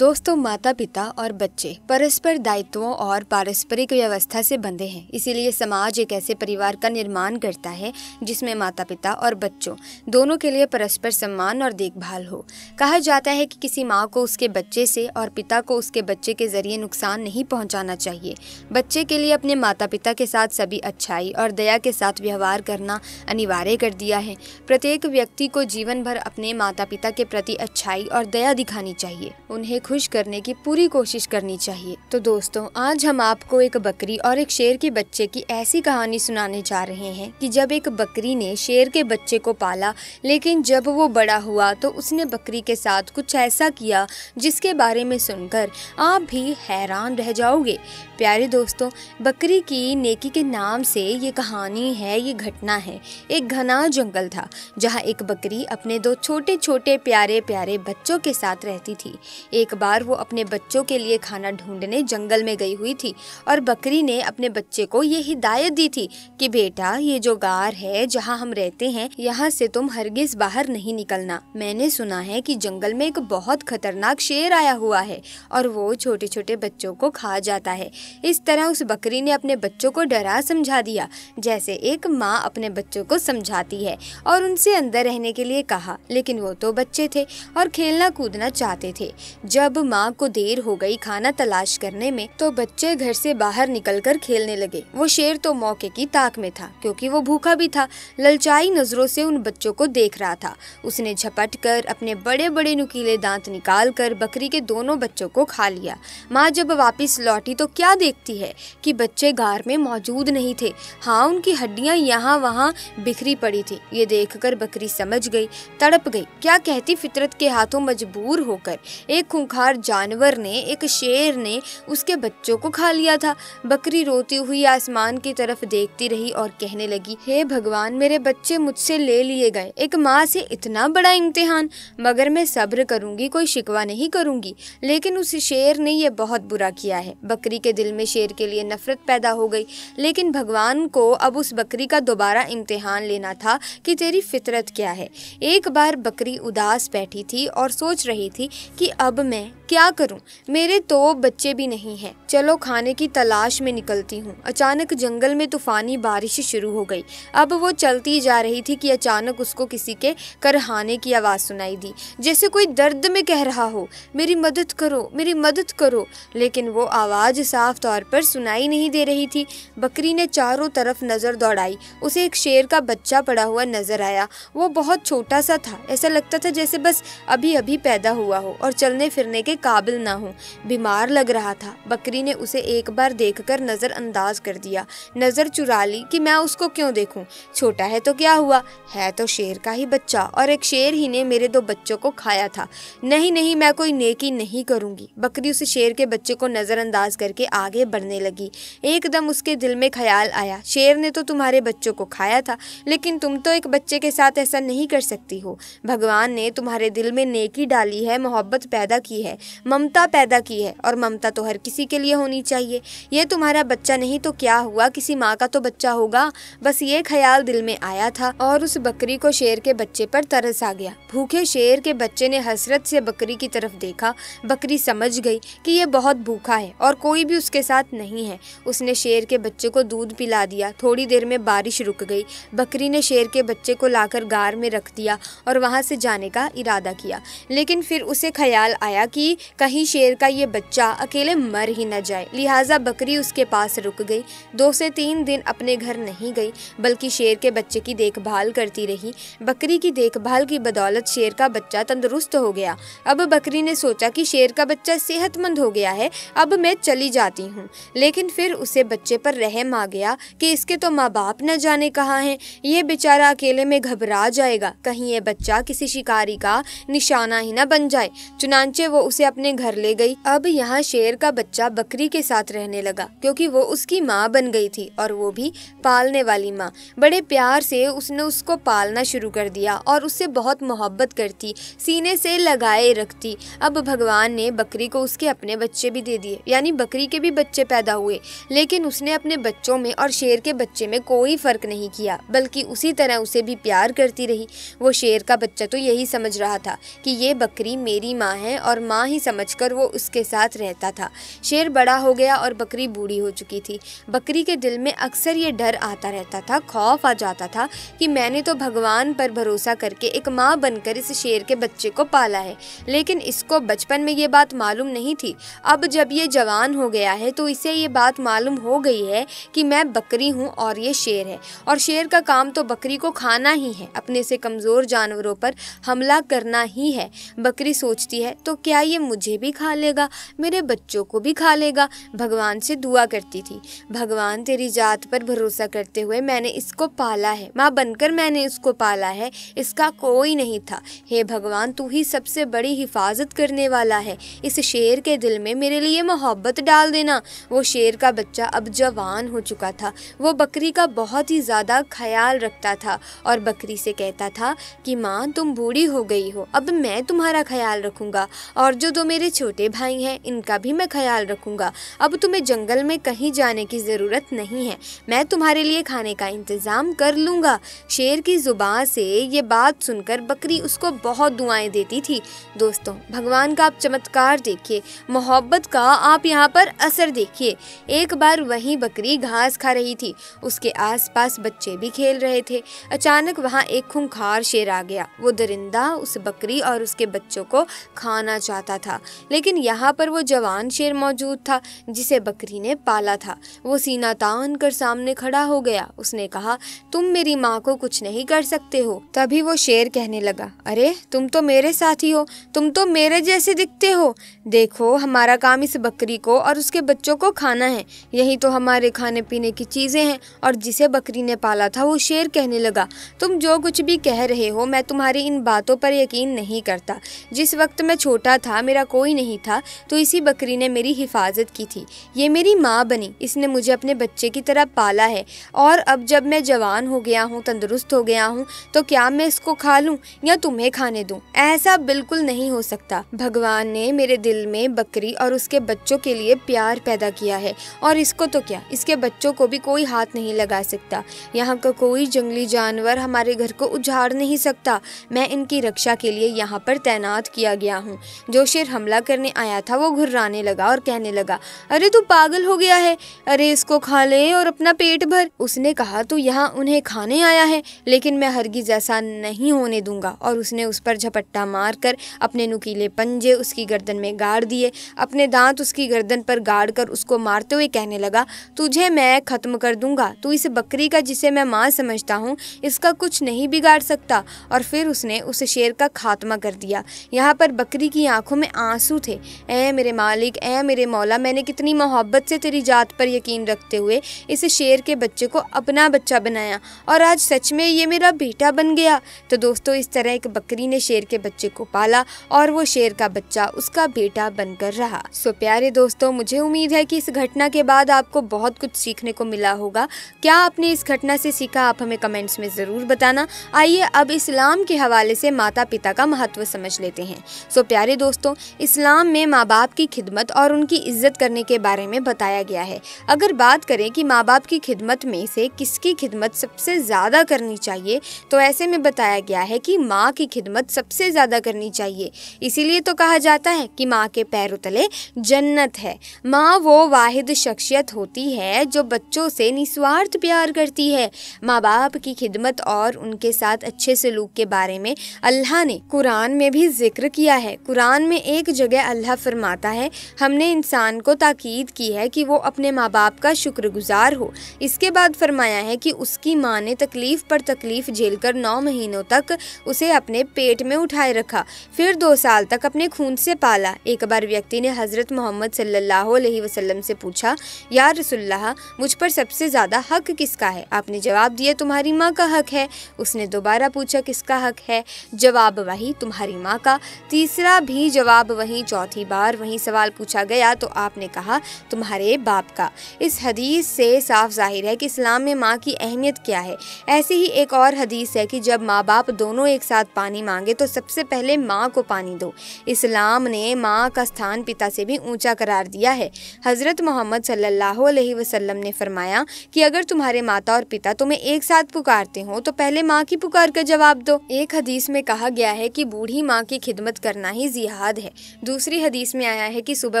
दोस्तों, माता पिता और बच्चे परस्पर दायित्वों और पारस्परिक व्यवस्था से बंधे हैं। इसीलिए समाज एक ऐसे परिवार का निर्माण करता है जिसमें माता पिता और बच्चों दोनों के लिए परस्पर सम्मान और देखभाल हो। कहा जाता है कि किसी माँ को उसके बच्चे से और पिता को उसके बच्चे के जरिए नुकसान नहीं पहुँचाना चाहिए। बच्चे के लिए अपने माता पिता के साथ सभी अच्छाई और दया के साथ व्यवहार करना अनिवार्य कर दिया है। प्रत्येक व्यक्ति को जीवन भर अपने माता पिता के प्रति अच्छाई और दया दिखानी चाहिए, उन्हें खुश करने की पूरी कोशिश करनी चाहिए। तो दोस्तों, आज हम आपको एक बकरी और एक शेर के बच्चे की ऐसी कहानी सुनाने जा रहे हैं कि जब एक बकरी ने शेर के बच्चे को पाला, लेकिन जब वो बड़ा हुआ तो उसने बकरी के साथ कुछ ऐसा किया जिसके बारे में सुनकर आप भी हैरान रह जाओगे। प्यारे दोस्तों, बकरी की नेकी के नाम से ये कहानी है, ये घटना है। एक घना जंगल था जहाँ एक बकरी अपने दो छोटे छोटे प्यारे प्यारे बच्चों के साथ रहती थी। एक बार वो अपने बच्चों के लिए खाना ढूंढने जंगल में गई हुई थी और बकरी ने अपने बच्चे को ये हिदायत दी थी कि बेटा, ये जो गार है जहाँ हम रहते हैं, यहाँ से तुम हरगिज बाहर नहीं निकलना। मैंने सुना है कि जंगल में एक बहुत खतरनाक शेर आया हुआ है और वो छोटे छोटे बच्चों को खा जाता है। इस तरह उस बकरी ने अपने बच्चों को डरा समझा दिया, जैसे एक माँ अपने बच्चों को समझाती है, और उनसे अंदर रहने के लिए कहा। लेकिन वो तो बच्चे थे और खेलना कूदना चाहते थे। जब माँ को देर हो गई खाना तलाश करने में, तो बच्चे घर से बाहर निकलकर खेलने लगे। वो शेर तो मौके की ताक में था, क्योंकि वो भूखा भी था। ललचाई नजरों से उन बच्चों को देख रहा था। उसने झपट कर अपने बड़े बड़े नुकीले दांत निकाल कर बकरी के दोनों बच्चों को खा लिया। माँ जब वापस लौटी तो क्या देखती है कि बच्चे गार में मौजूद नहीं थे। हाँ, उनकी हड्डियां यहाँ वहाँ बिखरी पड़ी थी। ये देखकर बकरी समझ गई, तड़प गई। क्या कहती फितरत के हाथों मजबूर होकर एक खूंखार जानवर ने, एक शेर ने उसके बच्चों को खा लिया था। बकरी रोती हुई आसमान की तरफ देखती रही और कहने लगी, हे भगवान, मेरे बच्चे मुझसे ले लिए गए। एक माँ से इतना बड़ा इम्तिहान। मगर मैं सब्र करूंगी, कोई शिकवा नहीं करूंगी। लेकिन उस शेर ने ये बहुत बुरा किया है। बकरी के दिल में शेर के लिए नफरत पैदा हो गई। लेकिन भगवान को अब उस बकरी का दोबारा इम्तिहान लेना था कि तेरी फितरत क्या है। एक बार बकरी उदास बैठी थी और सोच रही थी कि अब मैं क्या करूं, मेरे तो बच्चे भी नहीं हैं। चलो खाने की तलाश में निकलती हूं। अचानक जंगल में तूफानी बारिश शुरू हो गई। अब वो चलती जा रही थी कि अचानक उसको किसी के करहाने की आवाज़ सुनाई दी, जैसे कोई दर्द में कह रहा हो, मेरी मदद करो, मेरी मदद करो। लेकिन वो आवाज़ साफ तौर पर सुनाई नहीं दे रही थी। बकरी ने चारों तरफ नज़र दौड़ाई। उसे एक शेर का बच्चा पड़ा हुआ नजर आया। वो बहुत छोटा सा था, ऐसा लगता था जैसे बस अभी अभी पैदा हुआ हो और चलने फिरने के काबिल ना हो। बीमार लग रहा था। बकरी ने उसे एक बार देखकर नजरअंदाज कर दिया, नजर चुरा ली कि मैं उसको क्यों देखूं। छोटा है तो क्या हुआ, है तो शेर का ही बच्चा, और एक शेर ही ने मेरे दो बच्चों को खाया था। नहीं नहीं, मैं कोई नेकी नहीं करूंगी। बकरी उस शेर के बच्चे को नजरअंदाज करके आगे बढ़ने लगी। एकदम उसके दिल में ख्याल आया, शेर ने तो तुम्हारे बच्चों को खाया था, लेकिन तुम तो एक बच्चे के साथ ऐसा नहीं कर सकती हो। भगवान ने तुम्हारे दिल में नेकी डाली है, मोहब्बत पैदा की है, ममता पैदा की है, और ममता तो हर किसी के लिए होनी चाहिए। ये तुम्हारा बच्चा नहीं तो क्या हुआ, किसी माँ का तो बच्चा होगा। बस ये ख्याल दिल में आया था और उस बकरी को शेर के बच्चे पर तरस आ गया। भूखे शेर के बच्चे ने हसरत से बकरी की तरफ देखा। बकरी समझ गई कि ये बहुत भूखा है और कोई भी उसके साथ नहीं है। उसने शेर के बच्चे को दूध पिला दिया। थोड़ी देर में बारिश रुक गई। बकरी ने शेर के बच्चे को लाकर गार में रख दिया और वहां से जाने का इरादा किया। लेकिन फिर उसे ख्याल आया कि कहीं शेर का ये बच्चा अकेले मर ही न जाए। लिहाजा बकरी उसके पास रुक गई। 2 से 3 दिन अपने घर नहीं गई, बल्कि शेर के बच्चे की देखभाल करती रही। बकरी की देखभाल की बदौलत शेर का बच्चा तंदुरुस्त हो गया। अब बकरी ने सोचा कि शेर का बच्चा सेहतमंद हो गया है, अब मैं चली जाती हूँ। लेकिन फिर उसे बच्चे पर रहम आ गया कि इसके तो माँ बाप न जाने कहाँ हैं। ये बेचारा अकेले में घबरा जाएगा, कहीं ये बच्चा किसी शिकारी का निशाना ही न बन जाए। चुनांचे वो उसे अपने घर ले गई। अब यहाँ शेर का बच्चा बकरी के साथ रहने लगा, क्योंकि वो उसकी माँ बन गई थी, और वो भी पालने वाली माँ। बड़े प्यार से उसने उसको पालना शुरू कर दिया और उससे बहुत मोहब्बत करती, सीने से लगाए रखती। अब भगवान ने बकरी को उसके अपने बच्चे भी दे दिए, यानी बकरी के भी बच्चे पैदा हुए। लेकिन उसने अपने बच्चों में और शेर के बच्चे में कोई फर्क नहीं किया, बल्कि उसी तरह उसे भी प्यार करती रही। वो शेर का बच्चा तो यही समझ रहा था कि ये बकरी मेरी माँ है और माँ ही समझकर वो उसके साथ रहता था। शेर बड़ा हो गया और बकरी बूढ़ी हो चुकी थी। बकरी के दिल में अक्सर ये डर आता रहता था, खौफ आ जाता था कि मैंने तो भगवान पर भरोसा करके एक माँ बनकर इस शेर के बच्चे को पाला है, लेकिन इसको बचपन में ये बात मालूम नहीं थी। अब जब ये जवान हो गया है तो इसे ये बात मालूम हो गई है कि मैं बकरी हूँ और ये शेर है, और शेर का काम तो बकरी को खाना ही है, अपने से कमज़ोर जानवरों पर हमला करना ही है। बकरी सोचती है तो क्या ये मुझे भी खा लेगा, मेरे बच्चों को भी खा लेगा। भगवान से दुआ करती थी, भगवान तेरी जात पर भरोसा करते हुए मैंने इसको पाला है, माँ बनकर मैंने इसको पाला है, इसका कोई नहीं था। हे भगवान, तू ही सबसे बड़ी हिफाजत करने वाला है, इस शेर के दिल में मेरे लिए मोहब्बत डाल देना। वो शेर का बच्चा अब जवान हो चुका था। वो बकरी का बहुत ही ज़्यादा ख्याल रखता था और बकरी से कहता था कि माँ तुम बूढ़ी हो गई हो, अब मैं तुम्हारा ख्याल रखूँगा, और जो दो मेरे छोटे भाई हैं इनका भी मैं ख्याल रखूँगा। अब तुम्हें जंगल में कहीं जाने की ज़रूरत नहीं है, मैं तुम्हारे लिए खाने का इंतज़ाम कर लूँगा। शेर की ज़ुबान से ये बात सुनकर बकरी उसको बहुत दुआएं देती थी। दोस्तों, भगवान का आप चमत्कार देखिए, मोहब्बत का आप यहाँ पर असर देखिए। एक बार वहीं बकरी घास खा रही थी, उसके आसपास बच्चे भी खेल रहे थे। अचानक वहाँ एक खूंखार शेर आ गया। वो दरिंदा उस बकरी और उसके बच्चों को खाना चाहता था, लेकिन यहाँ पर वो जवान शेर मौजूद था जिसे बकरी ने पाला था। वो सीना तान कर सामने खड़ा हो गया। उसने कहा, तुम मेरी माँ को कुछ नहीं कर सकते हो। तभी वो शेर कहने लगा, अरे तुम तो मेरे साथी हो, तुम तो मेरे जैसे दिखते हो। देखो, हमारा काम इस बकरी को और उसके बच्चों को खाना है, यही तो हमारे खाने पीने की चीज़ें हैं। और जिसे बकरी ने पाला था वो शेर कहने लगा, तुम जो कुछ भी कह रहे हो मैं तुम्हारी इन बातों पर यकीन नहीं करता। जिस वक्त मैं छोटा था, मेरा कोई नहीं था, तो इसी बकरी ने मेरी हिफाजत की थी, ये मेरी माँ बनी, इसने मुझे अपने बच्चे की तरह पाला है। और अब जब मैं जवान हो गया हूँ, तंदुरुस्त हो गया हूँ, तो क्या मैं इसको खा लूँ या तुम्हें खाने दूँ? ऐसा बिल्कुल नहीं हो सकता। भगवान ने मेरे दिल में बकरी और उसके बच्चों के लिए प्यार पैदा किया है, और इसको तो क्या, इसके बच्चों को भी कोई हाथ नहीं लगा सकता। यहाँ का कोई जंगली जानवर हमारे घर को उजाड़ नहीं सकता। मैं इनकी रक्षा के लिए यहाँ पर तैनात किया गया हूँ। जो शेर हमला करने आया था वो घुर्राने लगा और कहने लगा, अरे तू पागल हो गया है, अरे इसको खा ले और अपना पेट भर। उसने कहा, तू यहाँ उन्हें खाने आया है, लेकिन मैं हरगिज ऐसा नहीं होने दूंगा। और उसने उस पर झपट्टा मारकर अपने नुकीले पंजे उसकी गर्दन में गाड़ दिए, अपने दांत उसकी गर्दन पर गाड़ कर उसको मारते हुए कहने लगा, तुझे मैं खत्म कर दूंगा। तू इस बकरी का, जिसे मैं माँ समझता हूँ, इसका कुछ नहीं बिगाड़ सकता। और फिर उसने उस शेर का खात्मा कर दिया। यहाँ पर बकरी की आंखों में आंसू थे। ऐ मेरे मालिक, ऐ मेरे मौला, मैंने कितनी मोहब्बत से तेरी जात पर यकीन रखते हुए इस शेर के बच्चे को अपना बच्चा बनाया, और आज सच में ये मेरा बेटा बन गया। तो दोस्तों, इस तरह एक बकरी ने शेर के बच्चे को पाला और वो शेर का बच्चा उसका बेटा बनकर रहा। सो प्यारे दोस्तों, मुझे उम्मीद है कि इस घटना के बाद आपको बहुत कुछ सीखने को मिला होगा। क्या आपने इस घटना से सीखा, आप हमें कमेंट्स में ज़रूर बताना। आइए अब इस्लाम के हवाले से माता पिता का महत्व समझ लेते हैं। सो प्यारे दोस्तों, इस्लाम में माँ बाप की खिदमत और उनकी इज्जत करने के बारे में बताया गया है। अगर बात करें कि माँ बाप की खिदमत में से किसकी खिदमत सबसे ज़्यादा करनी चाहिए, तो ऐसे में बताया गया है कि माँ की खिदमत सबसे ज़्यादा करनी चाहिए। इसीलिए तो कहा जाता है कि माँ के पैरों तले जन्नत है। माँ वो वाहिद शख्सियत होती है जो बच्चों से निस्वार्थ प्यार करती है। माँ बाप की खिदमत और उनके साथ अच्छे सलूक के बारे में अल्लाह ने कुरान में भी जिक्र किया है। कुरान में एक जगह अल्लाह फरमाता है, हमने इंसान को ताकीद की है कि वो अपने माँ बाप का शुक्रगुजार हो। इसके बाद फरमाया है कि उसकी माँ ने तकलीफ़ पर तकलीफ़ झेलकर 9 महीनों तक उसे अपने पेट में उठाए रखा, फिर 2 साल तक अपने खून से पाला। एक बार व्यक्ति ने हज़रत मोहम्मद सल्लल्लाहु अलैहि वसल्लम से पूछा, या रसूलल्लाह, मुझ पर सबसे ज़्यादा हक किसका है? आपने जवाब दिया, तुम्हारी माँ का हक है। उसने दोबारा पूछा, किसका हक है? जवाब वही, तुम्हारी माँ का। तीसरा भी जवाब वही। चौथी बार वही सवाल पूछा गया तो आपने कहा, तुम्हारे बाप का। इस हदीस से साफ जाहिर है कि इस्लाम में माँ की अहमियत क्या है। ऐसी ही एक और हदीस है कि जब माँ बाप दोनों एक साथ पानी मांगे तो सबसे पहले माँ को पानी दो। इस्लाम ने माँ का स्थान पिता से भी ऊंचा करार दिया है। हज़रत मोहम्मद सल्लल्लाहु अलैहि वसल्लम ने फरमाया कि अगर तुम्हारे माता और पिता तुम्हें एक साथ पुकारते हो तो पहले माँ की पुकार का जवाब दो। एक हदीस में कहा गया है कि बूढ़ी माँ की खिदमत करना ही जिहाद जिहाद है। दूसरी हदीस में आया है कि सुबह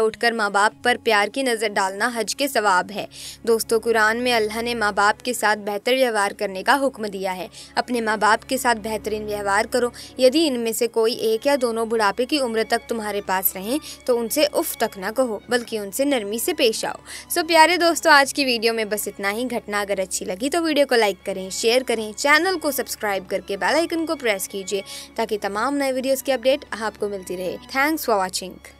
उठकर माँ बाप पर प्यार की नज़र डालना हज के सवाब है। दोस्तों, कुरान में अल्लाह ने माँ बाप के साथ बेहतर व्यवहार करने का हुक्म दिया है। अपने माँ बाप के साथ बेहतरीन व्यवहार करो। यदि इनमें से कोई एक या दोनों बुढ़ापे की उम्र तक तुम्हारे पास रहें तो उनसे उफ तक ना कहो, बल्कि उनसे नरमी से पेश आओ। सो प्यारे दोस्तों, आज की वीडियो में बस इतना ही। घटना अगर अच्छी लगी तो वीडियो को लाइक करें, शेयर करें, चैनल को सब्सक्राइब करके बेल आइकन को प्रेस कीजिए ताकि तमाम नए वीडियोस की अपडेट आपको मिलती रहे। Thanks for watching.